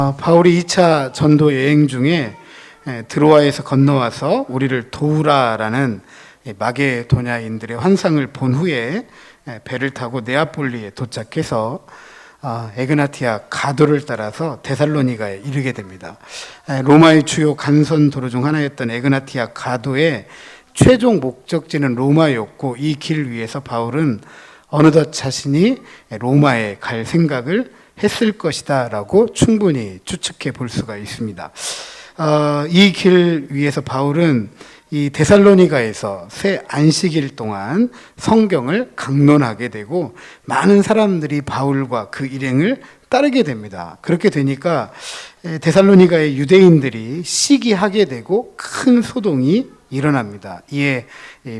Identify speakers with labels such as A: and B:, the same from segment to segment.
A: 바울이 2차 전도 여행 중에 드로아에서 건너와서 우리를 도우라라는 마게도냐인들의 환상을 본 후에 배를 타고 네아폴리에 도착해서 에그나티아 가도를 따라서 데살로니가에 이르게 됩니다. 로마의 주요 간선 도로 중 하나였던 에그나티아 가도의 최종 목적지는 로마였고, 이 길 위에서 바울은 어느덧 자신이 로마에 갈 생각을 했을 것이다 라고 충분히 추측해 볼 수가 있습니다. 이 길 위에서 바울은 이 데살로니가에서 새 안식일 동안 성경을 강론하게 되고, 많은 사람들이 바울과 그 일행을 따르게 됩니다. 그렇게 되니까 데살로니가의 유대인들이 시기하게 되고 큰 소동이 일어납니다. 이에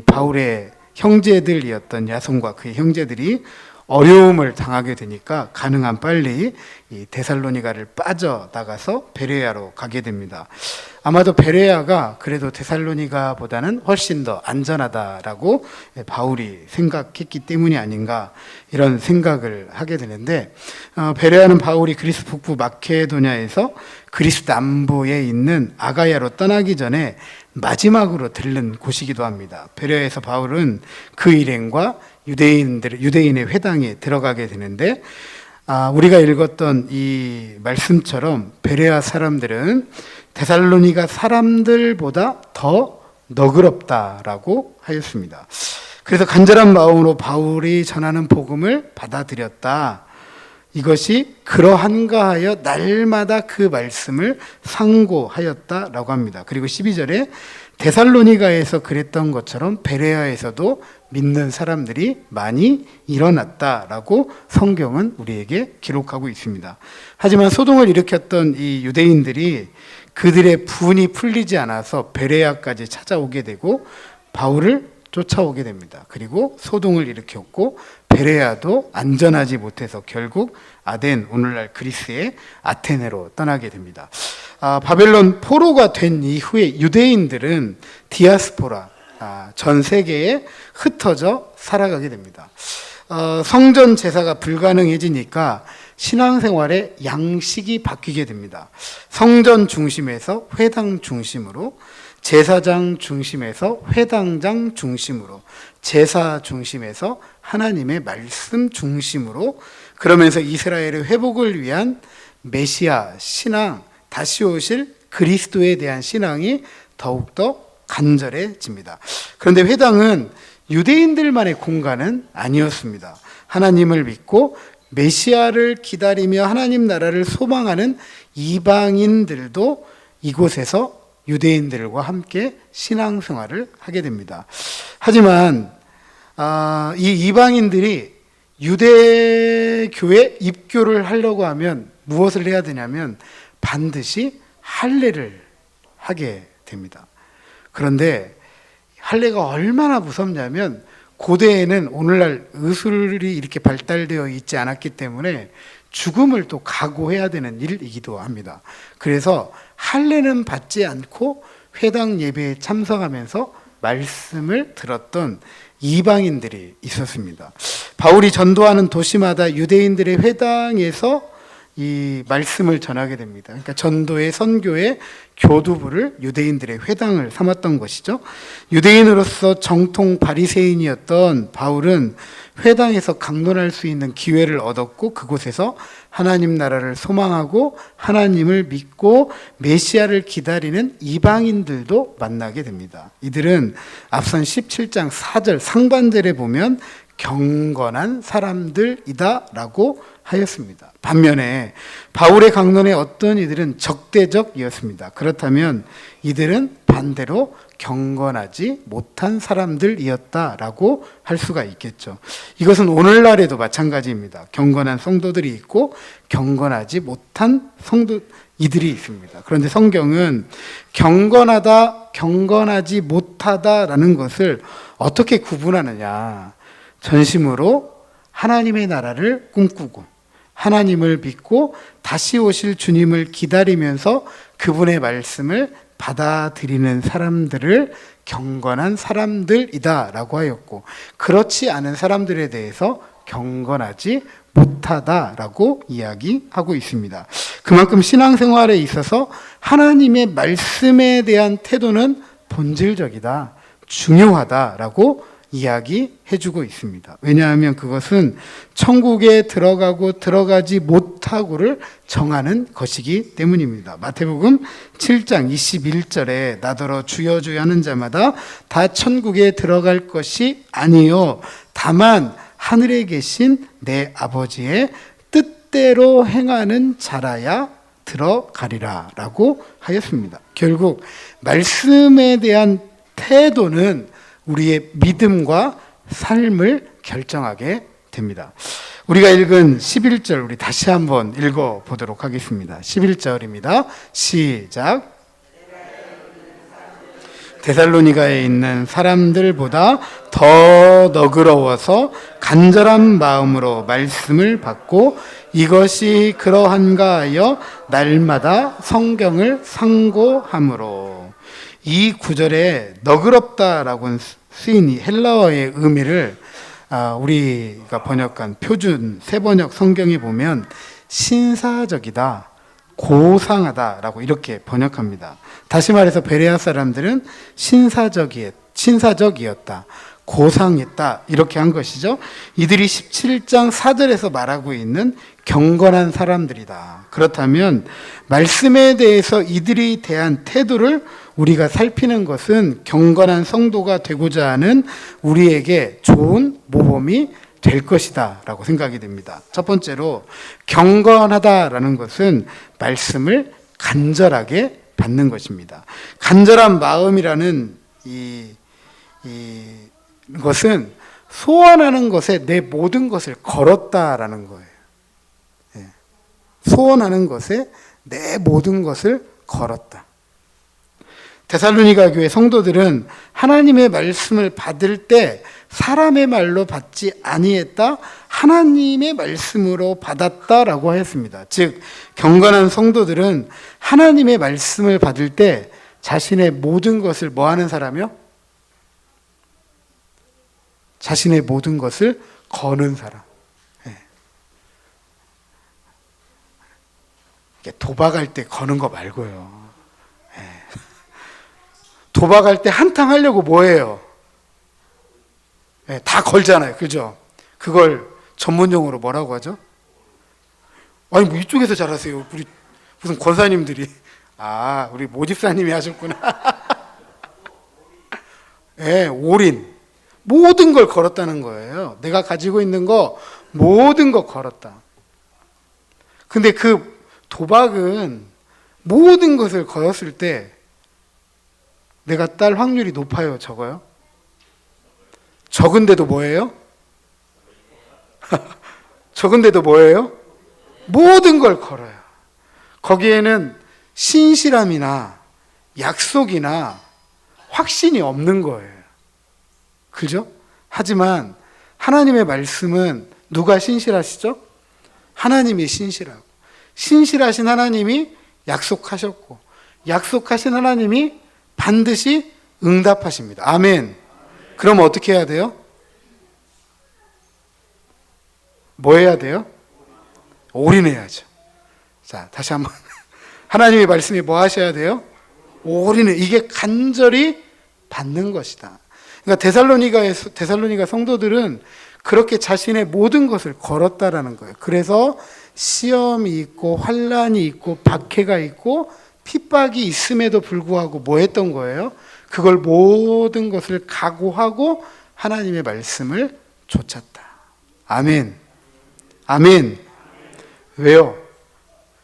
A: 바울의 형제들이었던 야손과 그의 형제들이 어려움을 당하게 되니까 가능한 빨리 이 데살로니가를 빠져나가서 베레아로 가게 됩니다. 아마도 베레아가 그래도 데살로니가보다는 훨씬 더 안전하다라고 바울이 생각했기 때문이 아닌가, 이런 생각을 하게 되는데, 베레아는 바울이 그리스 북부 마케도냐에서 그리스 남부에 있는 아가야로 떠나기 전에 마지막으로 들른 곳이기도 합니다. 베레아에서 바울은 그 일행과 유대인의 회당에 들어가게 되는데, 우리가 읽었던 이 말씀처럼 베레아 사람들은 데살로니가 사람들보다 더 너그럽다라고 하였습니다. 그래서 간절한 마음으로 바울이 전하는 복음을 받아들였다. 이것이 그러한가 하여 날마다 그 말씀을 상고하였다라고 합니다. 그리고 12절에 데살로니가에서 그랬던 것처럼 베레아에서도 믿는 사람들이 많이 일어났다라고 성경은 우리에게 기록하고 있습니다. 하지만 소동을 일으켰던 이 유대인들이 그들의 분이 풀리지 않아서 베레아까지 찾아오게 되고 바울을 쫓아오게 됩니다. 그리고 소동을 일으켰고, 베레아도 안전하지 못해서 결국 아덴, 오늘날 그리스의 아테네로 떠나게 됩니다. 바벨론 포로가 된 이후에 유대인들은 디아스포라, 전 세계에 흩어져 살아가게 됩니다. 성전 제사가 불가능해지니까 신앙생활의 양식이 바뀌게 됩니다. 성전 중심에서 회당 중심으로, 제사장 중심에서 회당장 중심으로, 제사 중심에서 하나님의 말씀 중심으로, 그러면서 이스라엘의 회복을 위한 메시아 신앙, 다시 오실 그리스도에 대한 신앙이 더욱더 간절해집니다. 그런데 회당은 유대인들만의 공간은 아니었습니다. 하나님을 믿고 메시아를 기다리며 하나님 나라를 소망하는 이방인들도 이곳에서 유대인들과 함께 신앙생활을 하게 됩니다. 하지만 이 이방인들이 유대교에 입교를 하려고 하면 무엇을 해야 되냐면 반드시 할례를 하게 됩니다. 그런데 할례가 얼마나 무섭냐면, 고대에는 오늘날 의술이 이렇게 발달되어 있지 않았기 때문에 죽음을 또 각오해야 되는 일이기도 합니다. 그래서 할례는 받지 않고 회당 예배에 참석하면서 말씀을 들었던 이방인들이 있었습니다. 바울이 전도하는 도시마다 유대인들의 회당에서 이 말씀을 전하게 됩니다. 그러니까 전도의 선교의 교두부를 유대인들의 회당을 삼았던 것이죠. 유대인으로서 정통 바리새인이었던 바울은 회당에서 강론할 수 있는 기회를 얻었고, 그곳에서 하나님 나라를 소망하고 하나님을 믿고 메시아를 기다리는 이방인들도 만나게 됩니다. 이들은 앞선 17장 4절 상반절에 보면 경건한 사람들이다 라고 하였습니다. 반면에 바울의 강론에 어떤 이들은 적대적이었습니다. 그렇다면 이들은 반대로 경건하지 못한 사람들이었다라고 할 수가 있겠죠. 이것은 오늘날에도 마찬가지입니다. 경건한 성도들이 있고 경건하지 못한 이들이 있습니다. 그런데 성경은 경건하다, 경건하지 못하다라는 것을 어떻게 구분하느냐? 전심으로 하나님의 나라를 꿈꾸고 하나님을 믿고 다시 오실 주님을 기다리면서 그분의 말씀을 받아들이는 사람들을 경건한 사람들이다 라고 하였고, 그렇지 않은 사람들에 대해서 경건하지 못하다라고 이야기하고 있습니다. 그만큼 신앙생활에 있어서 하나님의 말씀에 대한 태도는 본질적이다, 중요하다라고 이야기해주고 있습니다. 왜냐하면 그것은 천국에 들어가고 들어가지 못하고를 정하는 것이기 때문입니다. 마태복음 7장 21절에 나더러 주여 주여 하는 자마다 다 천국에 들어갈 것이 아니요 다만 하늘에 계신 내 아버지의 뜻대로 행하는 자라야 들어가리라 라고 하였습니다. 결국 말씀에 대한 태도는 우리의 믿음과 삶을 결정하게 됩니다. 우리가 읽은 11절 우리 다시 한번 읽어보도록 하겠습니다. 11절입니다. 시작. 데살로니가에 있는 사람들보다 더 너그러워서 간절한 마음으로 말씀을 받고 이것이 그러한가 하여 날마다 성경을 상고함으로. 이 구절에 너그럽다라고 쓰인 이 헬라어의 의미를 우리가 번역한 표준 세번역 성경에 보면 신사적이다, 고상하다라고 이렇게 번역합니다. 다시 말해서 베레아 사람들은 신사적이었다, 고상했다 이렇게 한 것이죠. 이들이 17장 4절에서 말하고 있는 경건한 사람들이다. 그렇다면 말씀에 대해서 이들이 대한 태도를 우리가 살피는 것은 경건한 성도가 되고자 하는 우리에게 좋은 모범이 될 것이다 라고 생각이 됩니다. 첫 번째로 경건하다라는 것은 말씀을 간절하게 받는 것입니다. 간절한 마음이라는 것은 소원하는 것에 내 모든 것을 걸었다라는 거예요. 소원하는 것에 내 모든 것을 걸었다. 데살로니가 교회 성도들은 하나님의 말씀을 받을 때 사람의 말로 받지 아니했다, 하나님의 말씀으로 받았다라고 하였습니다. 즉 경건한 성도들은 하나님의 말씀을 받을 때 자신의 모든 것을 뭐 하는 사람이요? 자신의 모든 것을 거는 사람. 도박할 때 거는 거 말고요. 도박할 때 한탕 하려고 뭐 해요? 다 걸잖아요. 그죠? 그걸 전문용어로 뭐라고 하죠? 아니, 뭐 이쪽에서 잘하세요. 우리 무슨 권사님들이. 우리 모집사님이 하셨구나. 올인. 모든 걸 걸었다는 거예요. 내가 가지고 있는 거 모든 거 걸었다. 근데 그 도박은 모든 것을 걸었을 때 내가 딸 확률이 높아요, 적어요? 적은데도 뭐예요? 적은데도 뭐예요? 모든 걸 걸어요. 거기에는 신실함이나 약속이나 확신이 없는 거예요. 그죠? 하지만 하나님의 말씀은 누가 신실하시죠? 하나님이 신실하고, 신실하신 하나님이 약속하셨고, 약속하신 하나님이 반드시 응답하십니다. 아멘. 그럼 어떻게 해야 돼요? 뭐 해야 돼요? 올인해야죠. 자, 다시 한번. 하나님의 말씀이 뭐 하셔야 돼요? 올인해. 이게 간절히 받는 것이다. 그러니까 데살로니가 성도들은 그렇게 자신의 모든 것을 걸었다라는 거예요. 그래서 시험이 있고 환난이 있고 박해가 있고 핍박이 있음에도 불구하고 뭐 했던 거예요? 그걸 모든 것을 각오하고 하나님의 말씀을 좇았다. 아멘. 아멘. 왜요?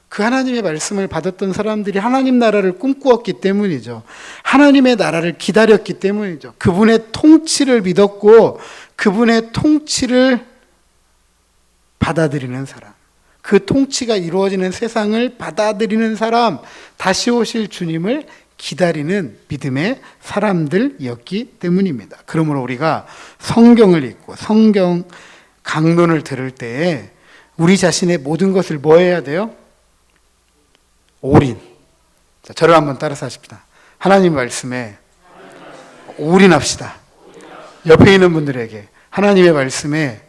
A: 그 하나님의 말씀을 받았던 사람들이 하나님 나라를 꿈꾸었기 때문이죠. 하나님의 나라를 기다렸기 때문이죠. 그분의 통치를 믿었고 그분의 통치를 받아들이는 사람, 그 통치가 이루어지는 세상을 받아들이는 사람, 다시 오실 주님을 기다리는 믿음의 사람들이었기 때문입니다. 그러므로 우리가 성경을 읽고 성경 강론을 들을 때에 우리 자신의 모든 것을 뭐 해야 돼요? 올인. 자, 저를 한번 따라서 하십시다. 하나님 말씀에 올인합시다. 옆에 있는 분들에게 하나님의 말씀에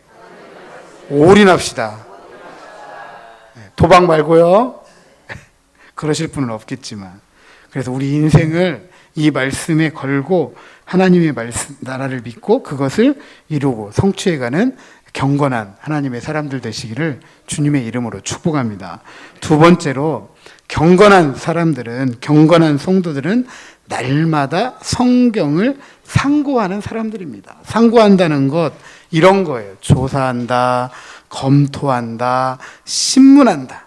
A: 올인합시다. 도박 말고요. 그러실 분은 없겠지만. 그래서 우리 인생을 이 말씀에 걸고 하나님의 말씀, 나라를 믿고 그것을 이루고 성취해가는 경건한 하나님의 사람들 되시기를 주님의 이름으로 축복합니다. 두 번째로 경건한 사람들은, 경건한 성도들은 날마다 성경을 상고하는 사람들입니다. 상고한다는 것 이런 거예요. 조사한다, 검토한다, 신문한다.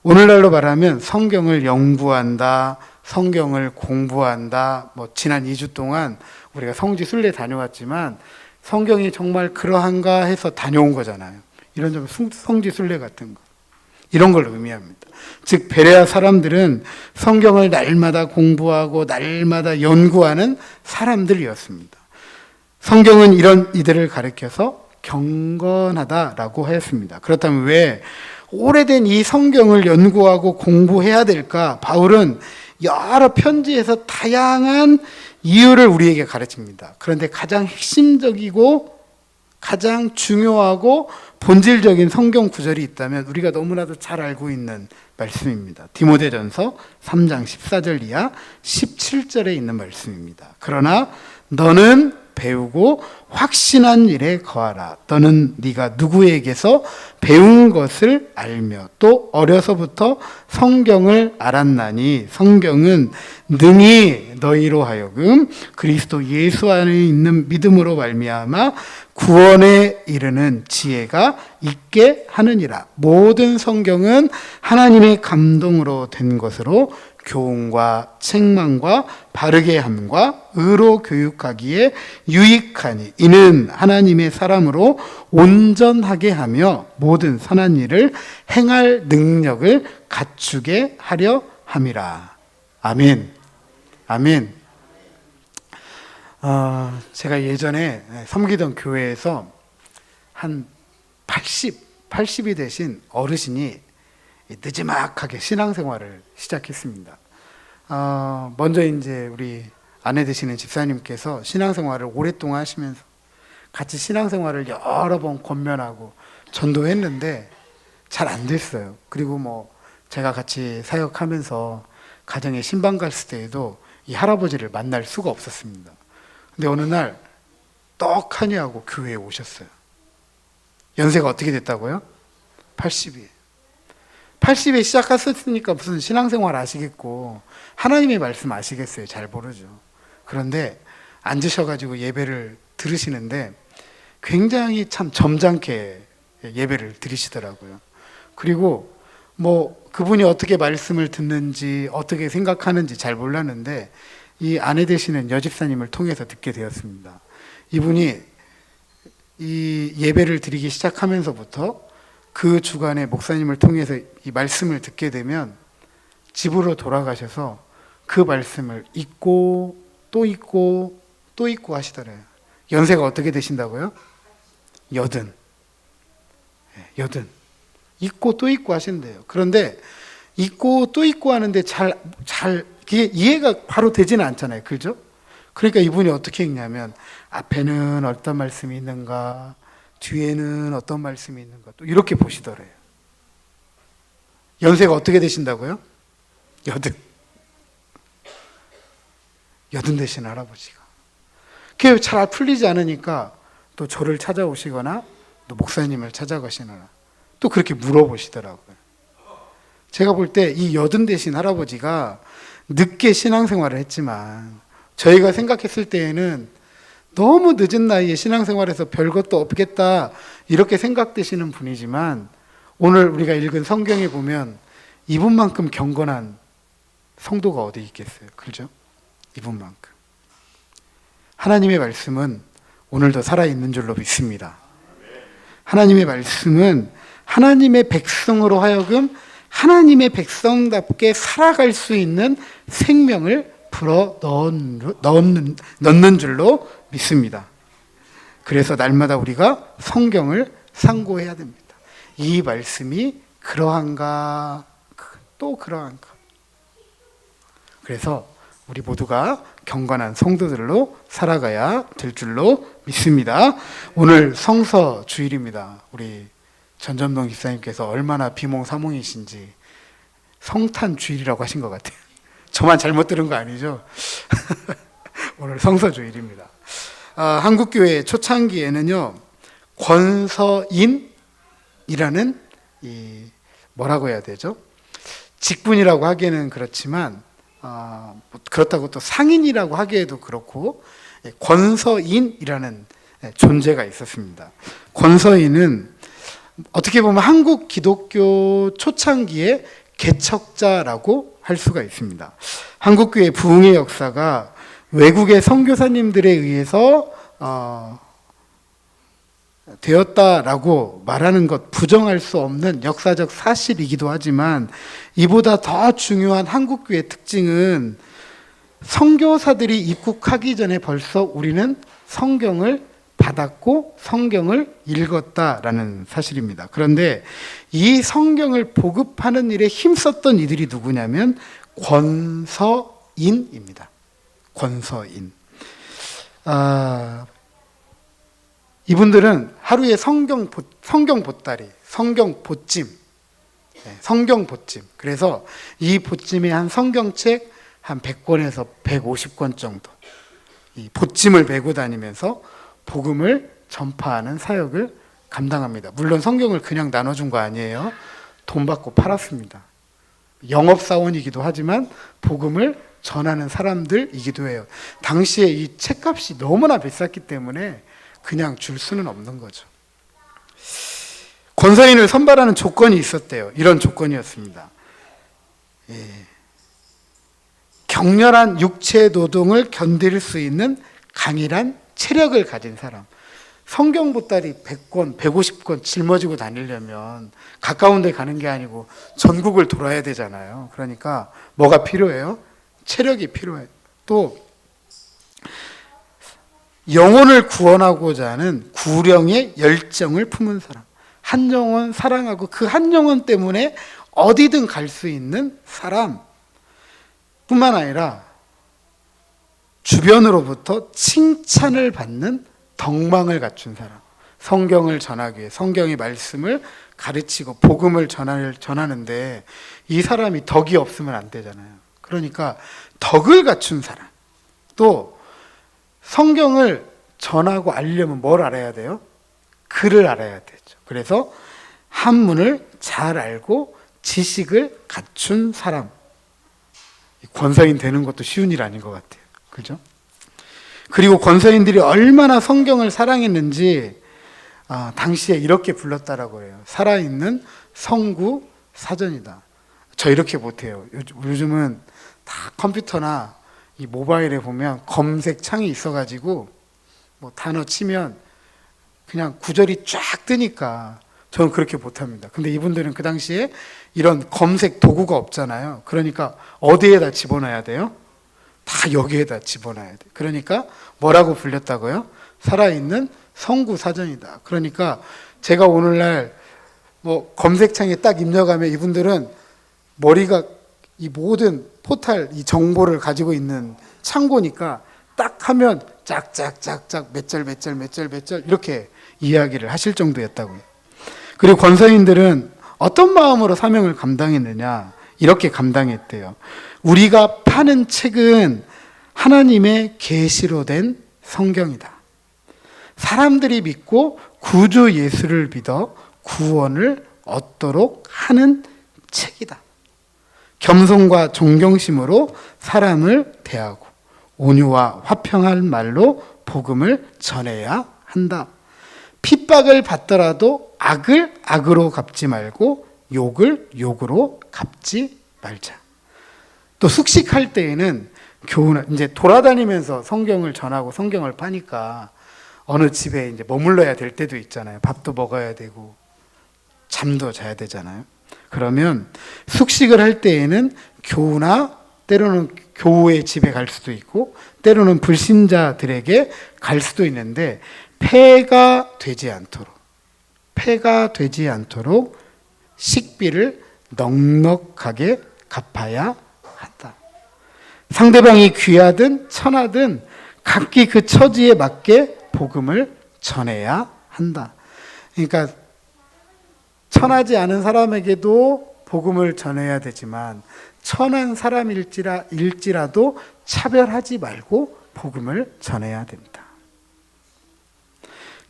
A: 오늘날로 말하면 성경을 연구한다, 성경을 공부한다. 지난 2주 동안 우리가 성지 순례 다녀왔지만 성경이 정말 그러한가 해서 다녀온 거잖아요. 이런 좀 성지 순례 같은 거. 이런 걸 의미합니다. 즉 베레아 사람들은 성경을 날마다 공부하고 날마다 연구하는 사람들이었습니다. 성경은 이런 이들을 가리켜서 경건하다라고 하였습니다. 그렇다면 왜 오래된 이 성경을 연구하고 공부해야 될까? 바울은 여러 편지에서 다양한 이유를 우리에게 가르칩니다. 그런데 가장 핵심적이고 가장 중요하고 본질적인 성경 구절이 있다면 우리가 너무나도 잘 알고 있는 말씀입니다. 디모데전서 3장 14절 이하 17절에 있는 말씀입니다. 그러나 너는 배우고 확신한 일에 거하라. 너는 네가 누구에게서 배운 것을 알며 또 어려서부터 성경을 알았나니 성경은 능히 너희로 하여금 그리스도 예수 안에 있는 믿음으로 말미암아 구원에 이르는 지혜가 있게 하느니라. 모든 성경은 하나님의 감동으로 된 것으로 교훈과 책망과 바르게 함과 의로 교육하기에 유익하니 이는 하나님의 사람으로 온전하게 하며 모든 선한 일을 행할 능력을 갖추게 하려 함이라. 아멘. 아멘. 제가 예전에 섬기던 교회에서 한 80이 되신 어르신이 느지막하게 신앙생활을 시작했습니다. 먼저 이제 우리 아내 되시는 집사님께서 신앙생활을 오랫동안 하시면서 같이 신앙생활을 여러 번 권면하고 전도했는데 잘 안 됐어요. 그리고 제가 같이 사역하면서 가정에 신방 갔을 때에도 이 할아버지를 만날 수가 없었습니다. 근데 어느 날 떡하니 하고 교회에 오셨어요. 연세가 어떻게 됐다고요? 80이. 80에 시작했으니까 무슨 신앙생활 아시겠고 하나님의 말씀 아시겠어요? 잘 모르죠. 그런데 앉으셔가지고 예배를 들으시는데 굉장히 참 점잖게 예배를 드리시더라고요. 그리고 그분이 어떻게 말씀을 듣는지 어떻게 생각하는지 잘 몰랐는데 이 아내 되시는 여집사님을 통해서 듣게 되었습니다. 이분이 이 예배를 드리기 시작하면서부터 그 주간에 목사님을 통해서 이 말씀을 듣게 되면 집으로 돌아가셔서 그 말씀을 읽고 또 읽고 또 읽고 하시더래요. 연세가 어떻게 되신다고요? 80. 읽고 또 읽고 하신대요. 그런데 읽고 또 읽고 하는데 이게 이해가 바로 되지는 않잖아요. 그죠? 그러니까 이분이 어떻게 읽냐면 앞에는 어떤 말씀이 있는가, 뒤에는 어떤 말씀이 있는가, 또 이렇게 보시더래요. 연세가 어떻게 되신다고요? 80 되신 할아버지가. 그게 잘 풀리지 않으니까 또 저를 찾아오시거나 또 목사님을 찾아가시거나 또 그렇게 물어보시더라고요. 제가 볼 때 이 80 되신 할아버지가 늦게 신앙생활을 했지만 저희가 생각했을 때에는 너무 늦은 나이에 신앙생활에서 별것도 없겠다 이렇게 생각되시는 분이지만 오늘 우리가 읽은 성경에 보면 이분만큼 경건한 성도가 어디 있겠어요? 그죠? 이분만큼. 하나님의 말씀은 오늘도 살아있는 줄로 믿습니다. 하나님의 말씀은 하나님의 백성으로 하여금 하나님의 백성답게 살아갈 수 있는 생명을 불어 넣는 줄로 믿습니다. 그래서 날마다 우리가 성경을 상고해야 됩니다. 이 말씀이 그러한가 또 그러한가. 그래서 우리 모두가 경건한 성도들로 살아가야 될 줄로 믿습니다. 오늘 성서 주일입니다. 우리 전점동 집사님께서 얼마나 비몽사몽이신지 성탄주일이라고 하신 것 같아요. 저만 잘못 들은 거 아니죠? 오늘 성서주일입니다. 한국교회 초창기에는요, 권서인이라는 뭐라고 해야 되죠? 직분이라고 하기에는 그렇지만 그렇다고 또 상인이라고 하기에도 그렇고 권서인이라는 존재가 있었습니다. 권서인은 어떻게 보면 한국 기독교 초창기의 개척자라고 할 수가 있습니다. 한국교회 부흥의 역사가 외국의 선교사님들에 의해서 되었다라고 말하는 것 부정할 수 없는 역사적 사실이기도 하지만, 이보다 더 중요한 한국교회의 특징은 선교사들이 입국하기 전에 벌써 우리는 성경을 받았고 성경을 읽었다라는 사실입니다. 그런데 이 성경을 보급하는 일에 힘썼던 이들이 누구냐면 권서인입니다. 권서인. 이분들은 하루에 성경 보따리, 성경 보찜, 그래서 이 보찜에 한 성경책 한 100권에서 150권 정도, 이 보찜을 메고 다니면서 복음을 전파하는 사역을 감당합니다. 물론 성경을 그냥 나눠준 거 아니에요. 돈 받고 팔았습니다. 영업사원이기도 하지만 복음을 전하는 사람들이기도 해요. 당시에 이 책값이 너무나 비쌌기 때문에 그냥 줄 수는 없는 거죠. 권서인을 선발하는 조건이 있었대요. 이런 조건이었습니다. 격렬한 육체 노동을 견딜 수 있는 강인한 체력을 가진 사람. 성경 보따리 100권, 150권 짊어지고 다니려면 가까운 데 가는 게 아니고 전국을 돌아야 되잖아요. 그러니까 뭐가 필요해요? 체력이 필요해요. 또 영혼을 구원하고자 하는 구령의 열정을 품은 사람. 한 영혼 사랑하고 그 한 영혼 때문에 어디든 갈 수 있는 사람 뿐만 아니라 주변으로부터 칭찬을 받는 덕망을 갖춘 사람. 성경을 전하기 위해 성경의 말씀을 가르치고 복음을 전하는데 이 사람이 덕이 없으면 안 되잖아요. 그러니까 덕을 갖춘 사람. 또 성경을 전하고 알려면 뭘 알아야 돼요? 글을 알아야 되죠. 그래서 한문을 잘 알고 지식을 갖춘 사람. 권서인 되는 것도 쉬운 일 아닌 것 같아요. 그죠? 그리고 권서인들이 얼마나 성경을 사랑했는지 당시에 이렇게 불렀다라고 해요. 살아있는 성구 사전이다. 저 이렇게 못해요. 요즘은 다 컴퓨터나 이 모바일에 보면 검색창이 있어가지고 뭐 단어 치면 그냥 구절이 쫙 뜨니까 저는 그렇게 못합니다. 근데 이분들은 그 당시에 이런 검색 도구가 없잖아요. 그러니까 어디에다 집어넣어야 돼요? 다 여기에다 집어넣어야 돼. 그러니까 뭐라고 불렸다고요? 살아있는 성구 사전이다. 그러니까 제가 오늘날 뭐 검색창에 딱 입력하면 이분들은 머리가 이 모든 포탈 이 정보를 가지고 있는 창고니까 딱 하면 짝짝짝짝 몇 절 이렇게 이야기를 하실 정도였다고요. 그리고 권서인들은 어떤 마음으로 사명을 감당했느냐? 이렇게 감당했대요. 우리가 파는 책은 하나님의 계시로 된 성경이다. 사람들이 믿고 구주 예수를 믿어 구원을 얻도록 하는 책이다. 겸손과 존경심으로 사람을 대하고 온유와 화평한 말로 복음을 전해야 한다. 핍박을 받더라도 악을 악으로 갚지 말고 욕을 욕으로 갚지 말자. 또 숙식할 때에는 이제 돌아다니면서 성경을 전하고 성경을 파니까 어느 집에 이제 머물러야 될 때도 있잖아요. 밥도 먹어야 되고 잠도 자야 되잖아요. 그러면 숙식을 할 때에는 교우나 때로는 교우의 집에 갈 수도 있고 때로는 불신자들에게 갈 수도 있는데 폐가 되지 않도록 식비를 넉넉하게 갚아야 한다. 상대방이 귀하든 천하든 각기 그 처지에 맞게 복음을 전해야 한다. 그러니까 천하지 않은 사람에게도 복음을 전해야 되지만 천한 사람일지라도 차별하지 말고 복음을 전해야 된다.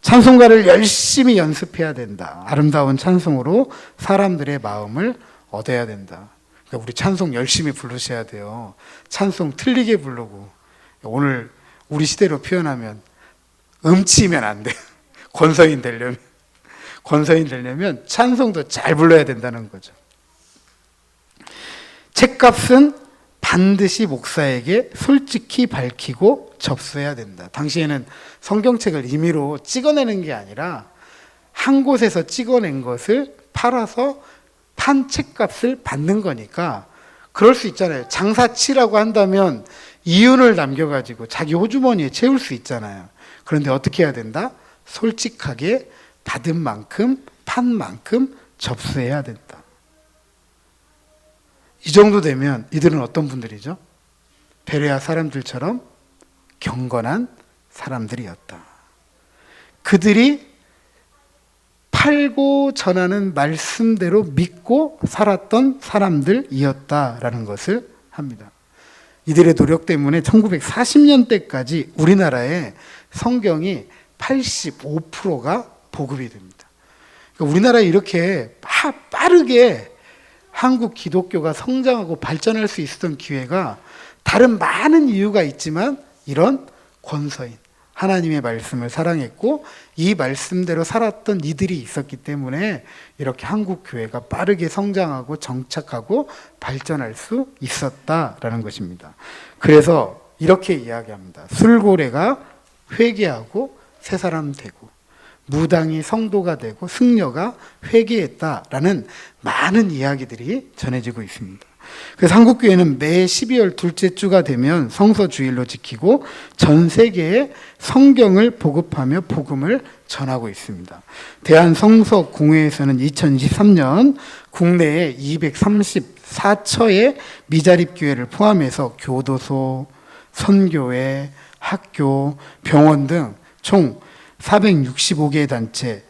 A: 찬송가를 열심히 연습해야 된다. 아름다운 찬송으로 사람들의 마음을 얻어야 된다. 그러니까 우리 찬송 열심히 부르셔야 돼요. 찬송 틀리게 부르고, 오늘 우리 시대로 표현하면 음치면 안 돼요. 권서인 되려면 찬송도 잘 불러야 된다는 거죠. 책값은 반드시 목사에게 솔직히 밝히고 접수해야 된다. 당시에는 성경책을 임의로 찍어내는 게 아니라 한 곳에서 찍어낸 것을 팔아서 판 책값을 받는 거니까, 그럴 수 있잖아요. 장사치라고 한다면 이윤을 남겨가지고 자기 호주머니에 채울 수 있잖아요. 그런데 어떻게 해야 된다? 솔직하게 받은 만큼, 판 만큼 접수해야 된다. 이 정도 되면 이들은 어떤 분들이죠? 베레아 사람들처럼 경건한 사람들이었다. 그들이 팔고 전하는 말씀대로 믿고 살았던 사람들이었다라는 것을 합니다. 이들의 노력 때문에 1940년대까지 우리나라에 성경이 85%가 보급이 됩니다. 그러니까 우리나라에 이렇게 빠르게 한국 기독교가 성장하고 발전할 수 있었던 기회가 다른 많은 이유가 있지만 이런 권서인, 하나님의 말씀을 사랑했고 이 말씀대로 살았던 이들이 있었기 때문에 이렇게 한국 교회가 빠르게 성장하고 정착하고 발전할 수 있었다라는 것입니다. 그래서 이렇게 이야기합니다. 술고래가 회개하고 새 사람 되고, 무당이 성도가 되고 승려가 회개했다라는 많은 이야기들이 전해지고 있습니다. 그래서 한국교회는 매 12월 둘째 주가 되면 성서 주일로 지키고 전 세계에 성경을 보급하며 복음을 전하고 있습니다. 대한성서공회에서는 2023년 국내에 234처의 미자립교회를 포함해서 교도소, 선교회, 학교, 병원 등 총 465개의 단체,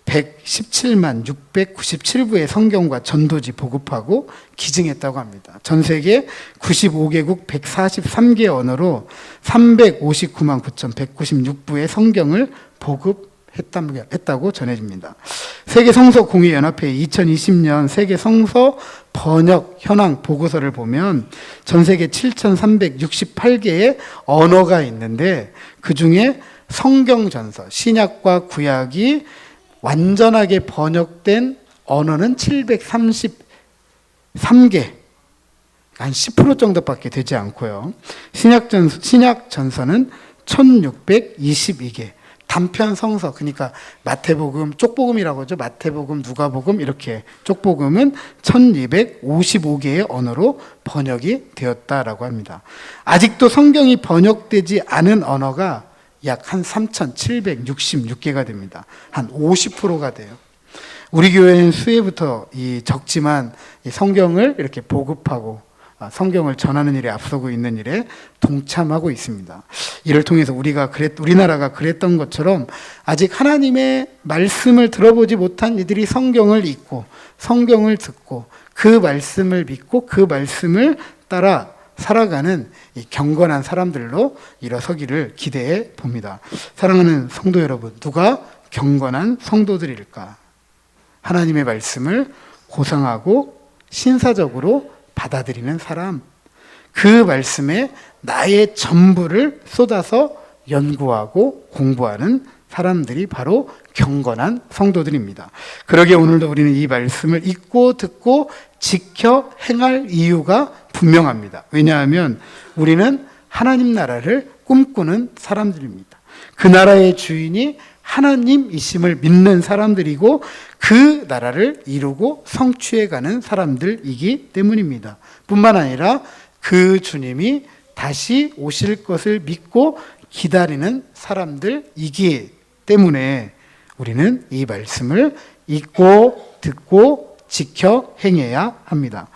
A: 117만 697부의 성경과 전도지 보급하고 기증했다고 합니다. 전 세계 95개국 143개 언어로 359만 9,196부의 성경을 보급했다고 전해집니다. 세계성서공회연합회 2020년 세계성서 번역 현황 보고서를 보면 전 세계 7,368개의 언어가 있는데 그 중에 성경전서, 신약과 구약이 완전하게 번역된 언어는 733개, 한 10% 정도밖에 되지 않고요. 신약전서는 1622개, 단편 성서, 그러니까 마태복음, 쪽복음이라고 하죠. 마태복음, 누가복음 이렇게 쪽복음은 1255개의 언어로 번역이 되었다라고 합니다. 아직도 성경이 번역되지 않은 언어가 약 한 3,766개가 됩니다. 한 50%가 돼요. 우리 교회는 수혜부터 적지만 이 성경을 이렇게 보급하고 성경을 전하는 일에 앞서고 있는 일에 동참하고 있습니다. 이를 통해서 우리나라가 그랬던 것처럼 아직 하나님의 말씀을 들어보지 못한 이들이 성경을 읽고 성경을 듣고 그 말씀을 믿고 그 말씀을 따라 살아가는 이 경건한 사람들로 일어서기를 기대해 봅니다. 사랑하는 성도 여러분, 누가 경건한 성도들일까? 하나님의 말씀을 고상하고 신사적으로 받아들이는 사람, 그 말씀에 나의 전부를 쏟아서 연구하고 공부하는 사람들이 바로 경건한 성도들입니다. 그러기에 오늘도 우리는 이 말씀을 읽고 듣고 지켜 행할 이유가 분명합니다. 왜냐하면 우리는 하나님 나라를 꿈꾸는 사람들입니다. 그 나라의 주인이 하나님이심을 믿는 사람들이고 그 나라를 이루고 성취해가는 사람들이기 때문입니다. 뿐만 아니라 그 주님이 다시 오실 것을 믿고 기다리는 사람들이기 때문에 우리는 이 말씀을 읽고 듣고 지켜 행해야 합니다.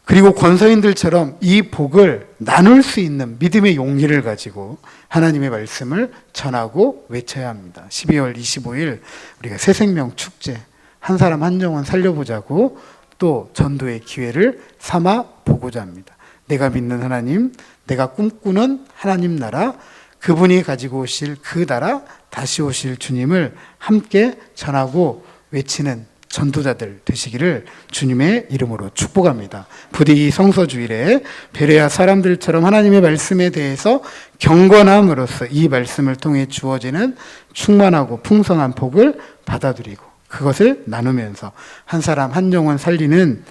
A: 그리고 권서인들처럼 이 복을 나눌 수 있는 믿음의 용기를 가지고 하나님의 말씀을 전하고 외쳐야 합니다. 12월 25일 우리가 새 생명 축제, 한 사람 한 영혼 살려보자고 또 전도의 기회를 삼아 보고자 합니다. 내가 믿는 하나님, 내가 꿈꾸는 하나님 나라, 그분이 가지고 오실 그 나라, 다시 오실 주님을 함께 전하고 외치는 전도자들 되시기를 주님의 이름으로 축복합니다. 부디 이 성서주일에 베레아 사람들처럼 하나님의 말씀에 대해서 경건함으로써 이 말씀을 통해 주어지는 충만하고 풍성한 복을 받아들이고 그것을 나누면서 한 사람 한 영혼 살리는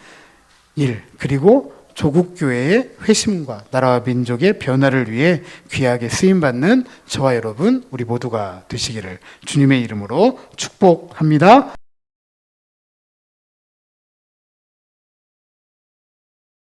A: 일, 그리고 조국교회의 회심과 나라와 민족의 변화를 위해 귀하게 쓰임받는 저와 여러분 우리 모두가 되시기를 주님의 이름으로 축복합니다.